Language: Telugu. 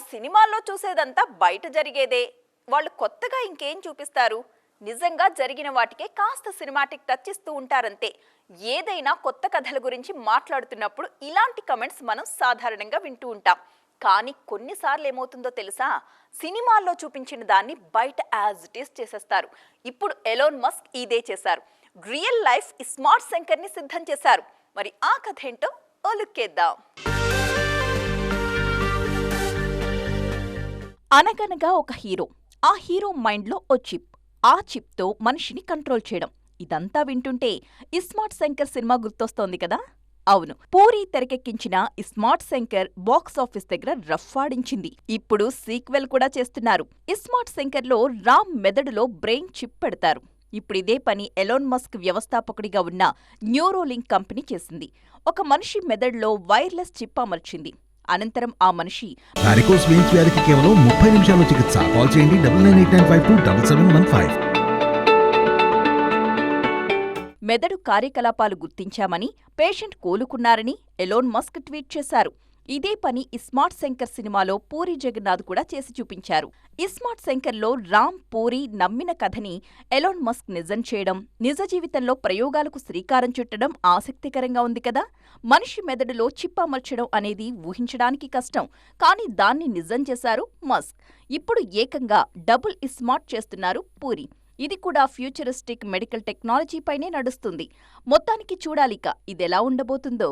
సినిమాల్లో చూసేదంతా బయట జరిగేదే. వాళ్ళు కొత్తగా ఇంకేం చూపిస్తారు? నిజంగా జరిగిన వాటికే కాస్త సినిమాటిక్ టచ్ ఇస్తూ ఉంటారంతే. ఏదైనా కొత్త కథల గురించి మాట్లాడుతున్నప్పుడు ఇలాంటి కమెంట్స్ మనం సాధారణంగా వింటూ ఉంటాం. కానీ కొన్నిసార్లు ఏమవుతుందో తెలుసా? సినిమాల్లో చూపించిన దాన్ని బయట యాజ్ ఇట్ ఈస్ చేసేస్తారు. ఇప్పుడు ఎలోన్ మస్క్ ఇదే చేశారు. రియల్ లైఫ్ స్మార్ట్ శంకర్ని సిద్ధం చేశారు. మరి ఆ కథ ఏంటో ఓ లుక్కేద్దాం. అనగనగా ఒక హీరో. ఆ హీరో మైండ్లో ఓ చిప్. ఆ చిప్తో మనిషిని కంట్రోల్ చేయడం. ఇదంతా వింటుంటే ఇస్మార్ట్ శంకర్ సినిమా గుర్తొస్తోంది కదా? అవును, పూరి తెరకెక్కించిన ఇస్మార్ట్ శంకర్ బాక్సాఫీస్ దగ్గర రఫ్ఫాడించింది. ఇప్పుడు సీక్వెల్ కూడా చేస్తున్నారు. ఇస్మార్ట్ శంకర్లో రామ్ మెదడులో బ్రెయిన్ చిప్ పెడతారు. ఇప్పుడిదే పని ఎలోన్ మస్క్ వ్యవస్థాపకుడిగా ఉన్న న్యూరోలింక్ కంపెనీ చేసింది. ఒక మనిషి మెదడులో వైర్లెస్ చిప్ అమర్చింది. అనంతరం ఆ మనిషి వారికోస్ వెయిన్స్ వ్యాధికి కేవలం 30 నిమిషాల్లో చికిత్స. కాల్ చేయండి 9989527715. మెదడు కార్యకలాపాలు గుర్తించామని, పేషెంట్ కోలుకున్నారని ఎలోన్ మస్క్ ట్వీట్ చేశారు. ఇదే పని ఇస్మార్ట్ శంకర్ సినిమాలో పూరి జగన్నాథ్ కూడా చేసి చూపించారు. ఇస్మార్ట్ శంకర్లో రామ్, పూరి నమ్మిన కథని ఎలోన్ మస్క్ నిజం చేయడం, నిజ జీవితంలో ప్రయోగాలకు శ్రీకారం చుట్టడం ఆసక్తికరంగా ఉంది కదా? మనిషి మెదడులో చిప్ అమర్చడం అనేది ఊహించడానికి కష్టం. కానీ దాన్ని నిజం చేశారు మస్క్. ఇప్పుడు ఏకంగా డబుల్ ఇస్మార్ట్ చేస్తున్నారు పూరి. ఇది కూడా ఫ్యూచరిస్టిక్ మెడికల్ టెక్నాలజీపైనే నడుస్తుంది. మొత్తానికి చూడాలిక ఇదెలా ఉండబోతుందో.